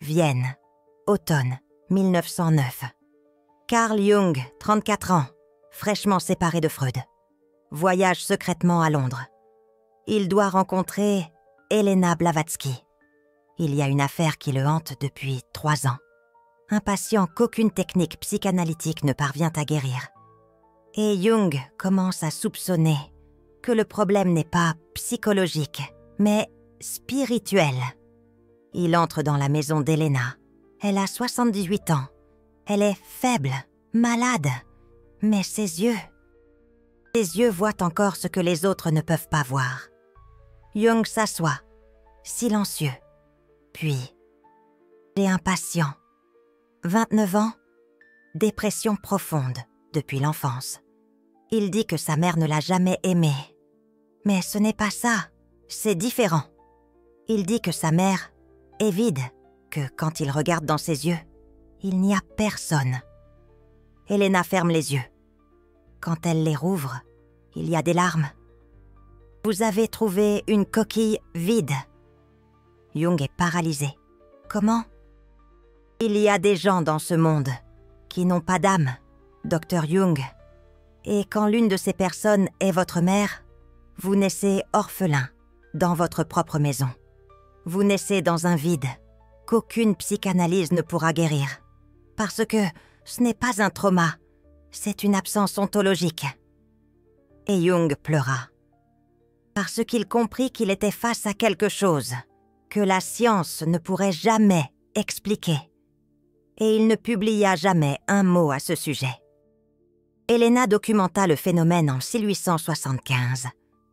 Vienne, automne 1909. Carl Jung, 34 ans, fraîchement séparé de Freud. Voyage secrètement à Londres. Il doit rencontrer Elena Blavatsky. Il y a une affaire qui le hante depuis 3 ans. Un patient qu'aucune technique psychanalytique ne parvient à guérir. Et Jung commence à soupçonner que le problème n'est pas psychologique, mais spirituel. Il entre dans la maison d'Elena. Elle a 78 ans. Elle est faible, malade. Mais ses yeux voient encore ce que les autres ne peuvent pas voir. Jung s'assoit, silencieux. Puis, il est impatient. 29 ans, dépression profonde depuis l'enfance. Il dit que sa mère ne l'a jamais aimé. Mais ce n'est pas ça, c'est différent. Il dit que sa mère est vide, que quand il regarde dans ses yeux, il n'y a personne. Elena ferme les yeux. Quand elle les rouvre, il y a des larmes. Vous avez trouvé une coquille vide. Jung est paralysé. Comment ? Il y a des gens dans ce monde qui n'ont pas d'âme, Dr Jung. Et quand l'une de ces personnes est votre mère, vous naissez orphelin dans votre propre maison. Vous naissez dans un vide qu'aucune psychanalyse ne pourra guérir. Parce que ce n'est pas un trauma, c'est une absence ontologique. Et Jung pleura. Parce qu'il comprit qu'il était face à quelque chose que la science ne pourrait jamais expliquer. Et il ne publia jamais un mot à ce sujet. Elena documenta le phénomène en 1875,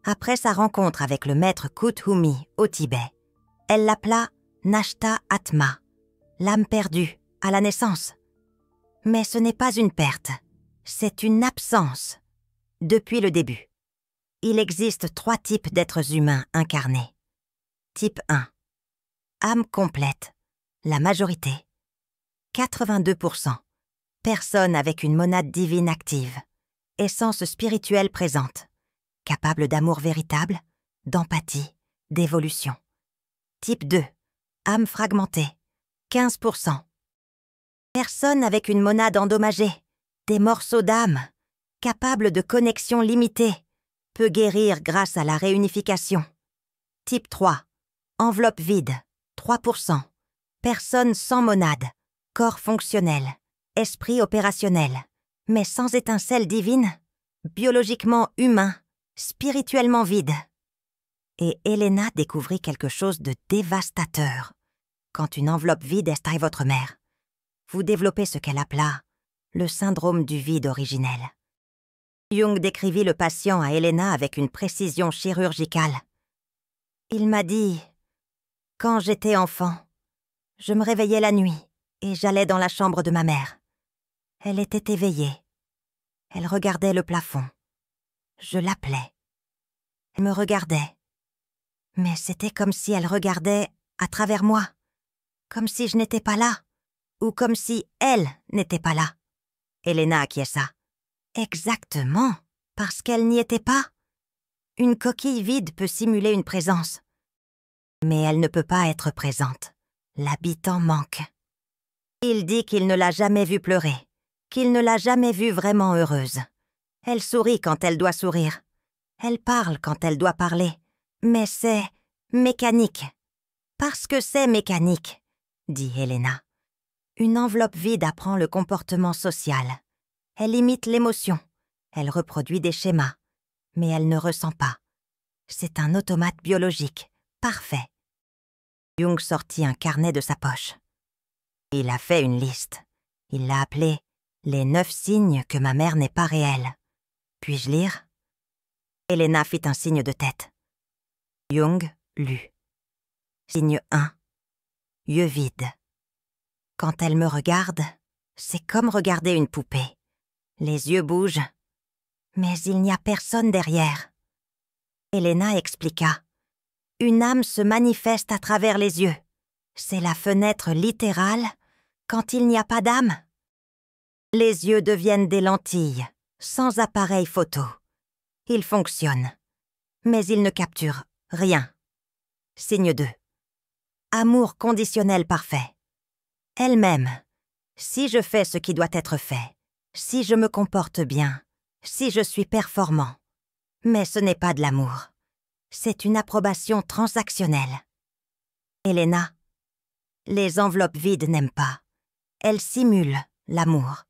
après sa rencontre avec le maître Kuthumi au Tibet. Elle l'appela Nashta Atma, l'âme perdue, à la naissance. Mais ce n'est pas une perte, c'est une absence, depuis le début. Il existe 3 types d'êtres humains incarnés. Type 1. Âme complète, la majorité. 82%. Personne avec une monade divine active. Essence spirituelle présente. Capable d'amour véritable, d'empathie, d'évolution. Type 2. Âme fragmentée. 15%. Personne avec une monade endommagée. Des morceaux d'âme. Capable de connexion limitée. Peut guérir grâce à la réunification. Type 3. Enveloppe vide. 3%. Personne sans monade. Corps fonctionnel. Esprit opérationnel. Mais sans étincelle divine. Biologiquement humain. Spirituellement vide. Et Elena découvrit quelque chose de dévastateur. Quand une enveloppe vide est votre mère, vous développez ce qu'elle appela le syndrome du vide originel. Jung décrivit le patient à Elena avec une précision chirurgicale. Il m'a dit, quand j'étais enfant, je me réveillais la nuit et j'allais dans la chambre de ma mère. Elle était éveillée. Elle regardait le plafond. Je l'appelais. Elle me regardait. Mais c'était comme si elle regardait à travers moi. Comme si je n'étais pas là. Ou comme si elle n'était pas là. Elena acquiesça. Exactement, parce qu'elle n'y était pas. Une coquille vide peut simuler une présence. Mais elle ne peut pas être présente. L'habitant manque. Il dit qu'il ne l'a jamais vue pleurer, qu'il ne l'a jamais vue vraiment heureuse. Elle sourit quand elle doit sourire. Elle parle quand elle doit parler. Mais c'est mécanique. Parce que c'est mécanique, dit Elena. Une enveloppe vide apprend le comportement social. Elle imite l'émotion. Elle reproduit des schémas. Mais elle ne ressent pas. C'est un automate biologique, parfait. Jung sortit un carnet de sa poche. Il a fait une liste. Il l'a appelée « Les 9 signes que ma mère n'est pas réelle ». Puis-je lire ? Elena fit un signe de tête. Jung lut. Signe 1. Yeux vides. Quand elle me regarde, c'est comme regarder une poupée. Les yeux bougent, mais il n'y a personne derrière. Elena expliqua. Une âme se manifeste à travers les yeux. C'est la fenêtre littérale quand il n'y a pas d'âme. Les yeux deviennent des lentilles, sans appareil photo. Ils fonctionnent, mais ils ne capturent rien. Signe 2. Amour conditionnel parfait. Elle-même. Si je fais ce qui doit être fait, si je me comporte bien, si je suis performant. Mais ce n'est pas de l'amour. C'est une approbation transactionnelle. Elena, les enveloppes vides n'aiment pas. Elles simulent l'amour.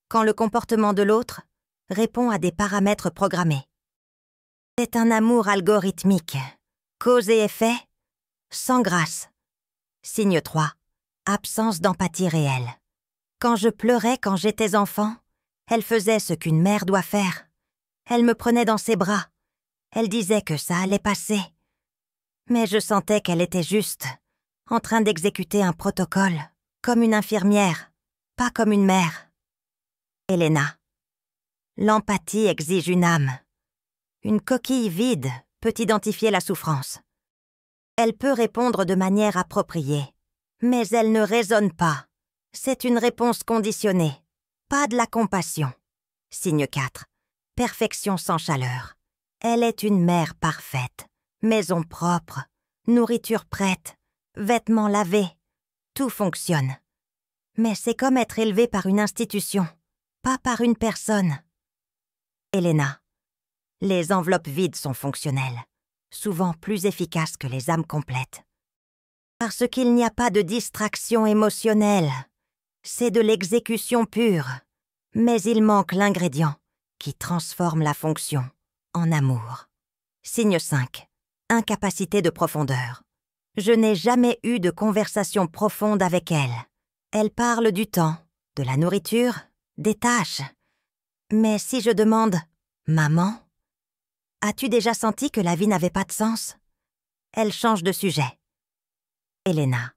Quand le comportement de l'autre répond à des paramètres programmés. C'est un amour algorithmique. Cause et effet, sans grâce. Signe 3. Absence d'empathie réelle. Quand je pleurais quand j'étais enfant, elle faisait ce qu'une mère doit faire. Elle me prenait dans ses bras. Elle disait que ça allait passer. Mais je sentais qu'elle était juste, en train d'exécuter un protocole, comme une infirmière, pas comme une mère. Elena. L'empathie exige une âme. Une coquille vide peut identifier la souffrance. Elle peut répondre de manière appropriée, mais elle ne raisonne pas. C'est une réponse conditionnée, pas de la compassion. Signe 4. Perfection sans chaleur. Elle est une mère parfaite. Maison propre, nourriture prête, vêtements lavés. Tout fonctionne. Mais c'est comme être élevé par une institution, pas par une personne. Elena. Les enveloppes vides sont fonctionnelles, souvent plus efficaces que les âmes complètes. Parce qu'il n'y a pas de distraction émotionnelle. C'est de l'exécution pure. Mais il manque l'ingrédient qui transforme la fonction en amour. Signe 5. Incapacité de profondeur. Je n'ai jamais eu de conversation profonde avec elle. Elle parle du temps, de la nourriture, des tâches. Mais si je demande « Maman ?» As-tu déjà senti que la vie n'avait pas de sens? Elle change de sujet. Elena.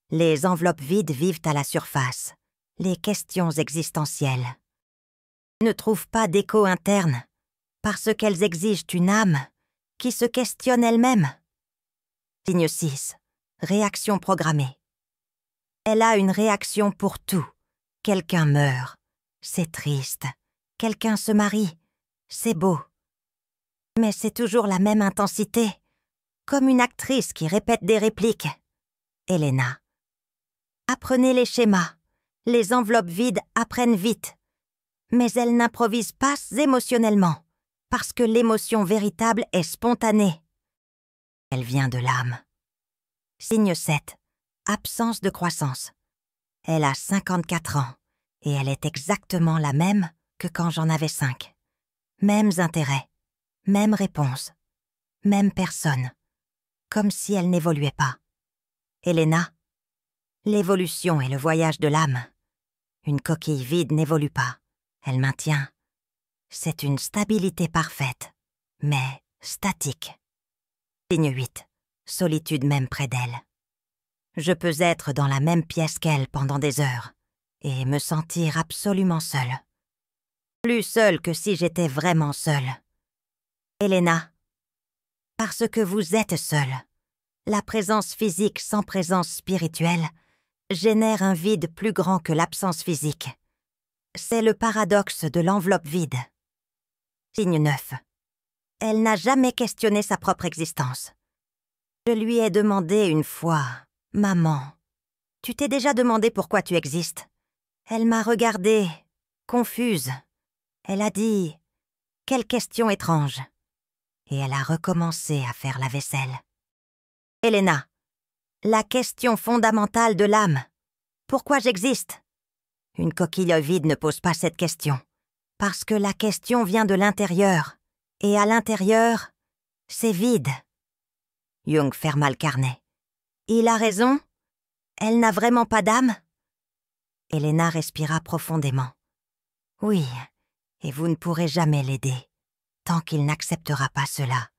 Les enveloppes vides vivent à la surface. Les questions existentielles ne trouvent pas d'écho interne parce qu'elles exigent une âme qui se questionne elle-même. Signe 6. Réaction programmée. Elle a une réaction pour tout. Quelqu'un meurt. C'est triste. Quelqu'un se marie. C'est beau. Mais c'est toujours la même intensité, comme une actrice qui répète des répliques. Elena. Apprenez les schémas. Les enveloppes vides apprennent vite. Mais elles n'improvisent pas émotionnellement, parce que l'émotion véritable est spontanée. Elle vient de l'âme. Signe 7. Absence de croissance. Elle a 54 ans, et elle est exactement la même que quand j'en avais 5. Mêmes intérêts. Même réponse, même personne, comme si elle n'évoluait pas. Elena, l'évolution est le voyage de l'âme. Une coquille vide n'évolue pas, elle maintient. C'est une stabilité parfaite, mais statique. Signe 8. Solitude même près d'elle. Je peux être dans la même pièce qu'elle pendant des heures et me sentir absolument seule. Plus seule que si j'étais vraiment seule. Elena, parce que vous êtes seule, la présence physique sans présence spirituelle génère un vide plus grand que l'absence physique. C'est le paradoxe de l'enveloppe vide. Signe 9. Elle n'a jamais questionné sa propre existence. Je lui ai demandé une fois, « Maman, tu t'es déjà demandé pourquoi tu existes ?» Elle m'a regardée, confuse. Elle a dit, « Quelle question étrange !» Et elle a recommencé à faire la vaisselle. Elena, la question fondamentale de l'âme. Pourquoi j'existe? Une coquille vide ne pose pas cette question, parce que la question vient de l'intérieur, et à l'intérieur, c'est vide. Jung ferma le carnet. Il a raison? Elle n'a vraiment pas d'âme? Elena respira profondément. Oui, et vous ne pourrez jamais l'aider, tant qu'il n'acceptera pas cela.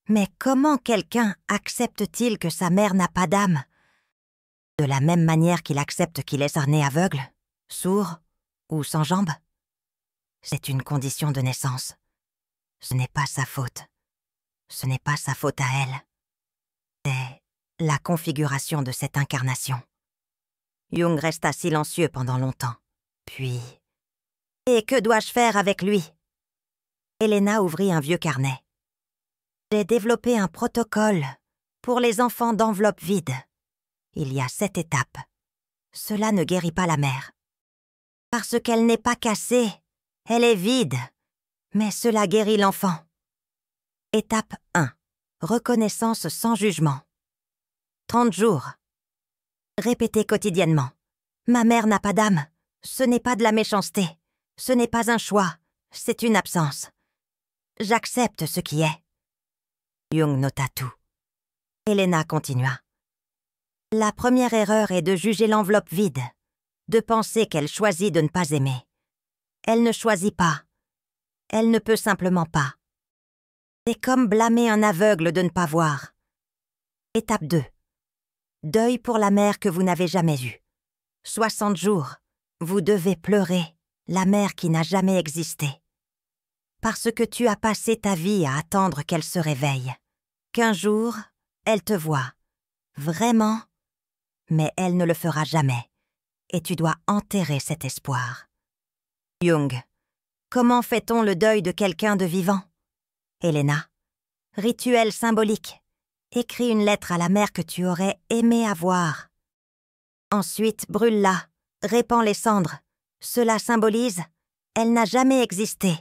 Mais comment quelqu'un accepte-t-il que sa mère n'a pas d'âme? De la même manière qu'il accepte qu'il est né aveugle, sourd ou sans jambes? C'est une condition de naissance. Ce n'est pas sa faute. Ce n'est pas sa faute à elle. C'est la configuration de cette incarnation. Jung resta silencieux pendant longtemps. Puis... Et que dois-je faire avec lui? Elena ouvrit un vieux carnet. J'ai développé un protocole pour les enfants d'enveloppe vide. Il y a 7 étapes. cela ne guérit pas la mère. Parce qu'elle n'est pas cassée, elle est vide, mais cela guérit l'enfant. Étape 1. Reconnaissance sans jugement. 30 jours. Répétez quotidiennement. Ma mère n'a pas d'âme. Ce n'est pas de la méchanceté. Ce n'est pas un choix. C'est une absence. J'accepte ce qui est. Jung nota tout. Elena continua. La première erreur est de juger l'enveloppe vide, de penser qu'elle choisit de ne pas aimer. Elle ne choisit pas. Elle ne peut simplement pas. C'est comme blâmer un aveugle de ne pas voir. Étape 2. Deuil pour la mère que vous n'avez jamais eue. 60 jours. Vous devez pleurer la mère qui n'a jamais existé. Parce que tu as passé ta vie à attendre qu'elle se réveille. Qu'un jour, elle te voit. Vraiment. Mais elle ne le fera jamais. Et tu dois enterrer cet espoir. Jung. Comment fait-on le deuil de quelqu'un de vivant? Elena. Rituel symbolique. Écris une lettre à la mère que tu aurais aimé avoir. Ensuite, brûle-la. Répands les cendres. Cela symbolise « Elle n'a jamais existé.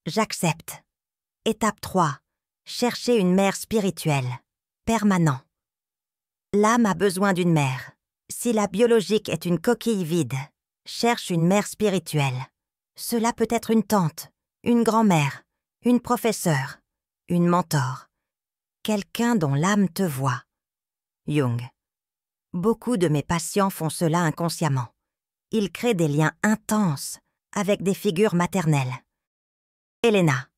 J'accepte ». Étape 3. Chercher une mère spirituelle. Permanent. L'âme a besoin d'une mère. Si la biologique est une coquille vide, cherche une mère spirituelle. Cela peut être une tante, une grand-mère, une professeure, une mentor. Quelqu'un dont l'âme te voit. Jung. Beaucoup de mes patients font cela inconsciemment. Ils créent des liens intenses avec des figures maternelles. Elena.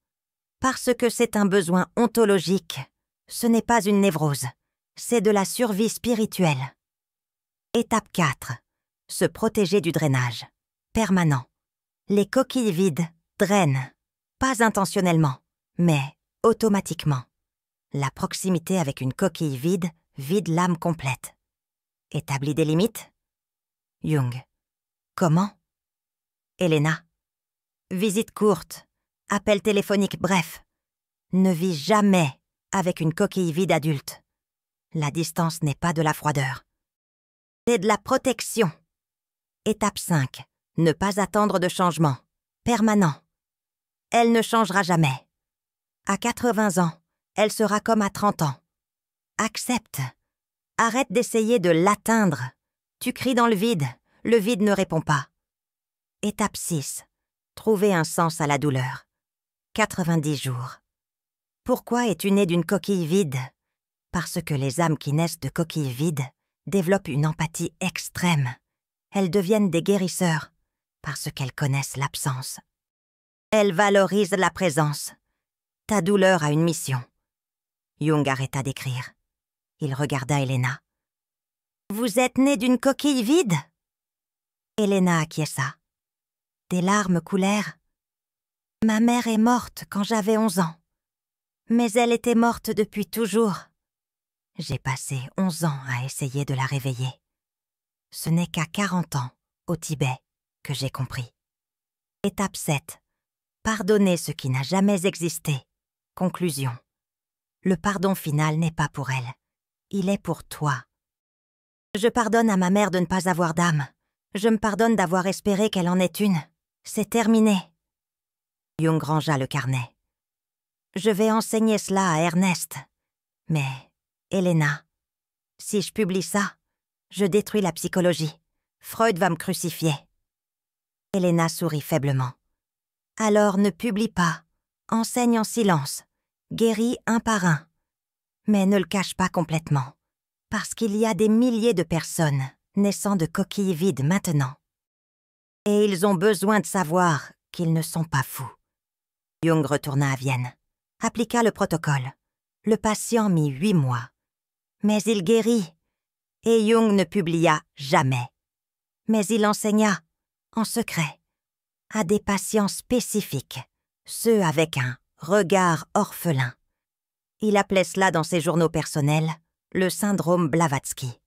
Parce que c'est un besoin ontologique, ce n'est pas une névrose, c'est de la survie spirituelle. Étape 4. Se protéger du drainage. Permanent. Les coquilles vides drainent, pas intentionnellement, mais automatiquement. La proximité avec une coquille vide l'âme complète. Établis des limites? Jung. Comment? Elena. Visite courte, appel téléphonique bref. Ne vis jamais avec une coquille vide adulte. La distance n'est pas de la froideur. C'est de la protection. Étape 5. Ne pas attendre de changement. Permanent. Elle ne changera jamais. À 80 ans, elle sera comme à 30 ans. Accepte. Arrête d'essayer de l'atteindre. Tu cries dans le vide ne répond pas. Étape 6. Trouver un sens à la douleur. 90 jours. Pourquoi es-tu né d'une coquille vide? Parce que les âmes qui naissent de coquilles vides développent une empathie extrême. Elles deviennent des guérisseurs parce qu'elles connaissent l'absence. Elles valorisent la présence. Ta douleur a une mission. Jung arrêta d'écrire. Il regarda Elena. Vous êtes née d'une coquille vide? Elena acquiesça. Des larmes coulèrent. Ma mère est morte quand j'avais 11 ans. Mais elle était morte depuis toujours. J'ai passé 11 ans à essayer de la réveiller. Ce n'est qu'à 40 ans, au Tibet, que j'ai compris. Étape 7. Pardonner ce qui n'a jamais existé. Conclusion. Le pardon final n'est pas pour elle. Il est pour toi. Je pardonne à ma mère de ne pas avoir d'âme. Je me pardonne d'avoir espéré qu'elle en ait une. C'est terminé. Jung rangea le carnet. Je vais enseigner cela à Ernest. Mais, Elena, si je publie ça, je détruis la psychologie. Freud va me crucifier. Elena sourit faiblement. Alors ne publie pas. Enseigne en silence. Guéris un par un. Mais ne le cache pas complètement. Parce qu'il y a des milliers de personnes naissant de coquilles vides maintenant. Et ils ont besoin de savoir qu'ils ne sont pas fous. Jung retourna à Vienne, appliqua le protocole. Le patient mit 8 mois. Mais il guérit. Et Jung ne publia jamais. Mais il enseigna, en secret, à des patients spécifiques, ceux avec un regard orphelin. Il appelait cela dans ses journaux personnels le syndrome Blavatsky.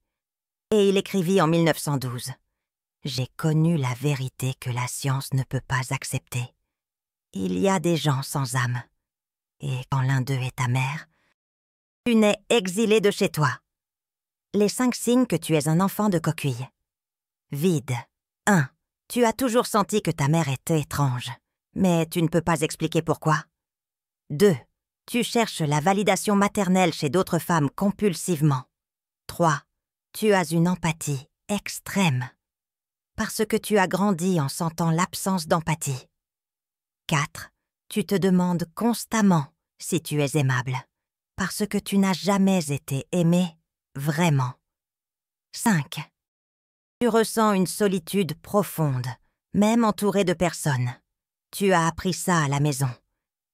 Et il écrivit en 1912 « J'ai connu la vérité que la science ne peut pas accepter. Il y a des gens sans âme. Et quand l'un d'eux est ta mère, tu n'es exilé de chez toi. Les 5 signes que tu es un enfant de coquille. Vide. 1. Tu as toujours senti que ta mère était étrange, mais tu ne peux pas expliquer pourquoi. 2. Tu cherches la validation maternelle chez d'autres femmes compulsivement. 3. Tu as une empathie extrême, parce que tu as grandi en sentant l'absence d'empathie. 4. Tu te demandes constamment si tu es aimable, parce que tu n'as jamais été aimé vraiment. 5. Tu ressens une solitude profonde, même entouré de personnes. Tu as appris ça à la maison.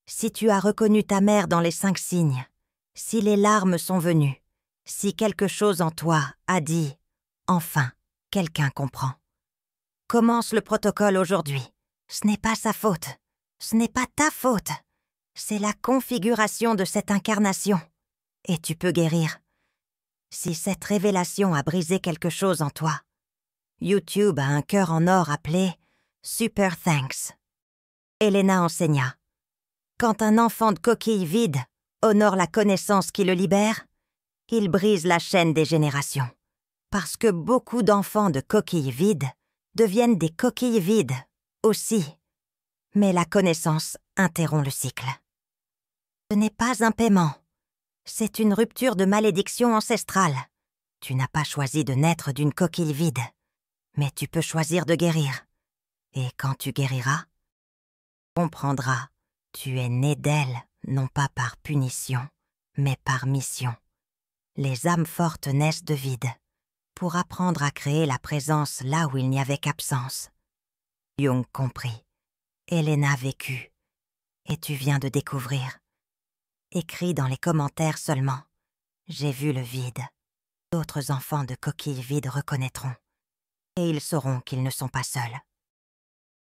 Si tu as reconnu ta mère dans les 5 signes, si les larmes sont venues, si quelque chose en toi a dit « Enfin, quelqu'un comprend ». Commence le protocole aujourd'hui. Ce n'est pas sa faute. Ce n'est pas ta faute. C'est la configuration de cette incarnation. Et tu peux guérir. Si cette révélation a brisé quelque chose en toi, YouTube a un cœur en or appelé « Super Thanks ». Elena enseigna. Quand un enfant de coquille vide honore la connaissance qui le libère, il brise la chaîne des générations. Parce que beaucoup d'enfants de coquilles vides deviennent des coquilles vides aussi. Mais la connaissance interrompt le cycle. Ce n'est pas un paiement. C'est une rupture de malédiction ancestrale. Tu n'as pas choisi de naître d'une coquille vide, mais tu peux choisir de guérir. Et quand tu guériras, tu comprendras, tu es né d'elle, non pas par punition, mais par mission. Les âmes fortes naissent de vide, pour apprendre à créer la présence là où il n'y avait qu'absence. Jung comprit. Elena vécut. Et tu viens de découvrir. Écris dans les commentaires seulement. J'ai vu le vide. D'autres enfants de coquilles vides reconnaîtront. Et ils sauront qu'ils ne sont pas seuls.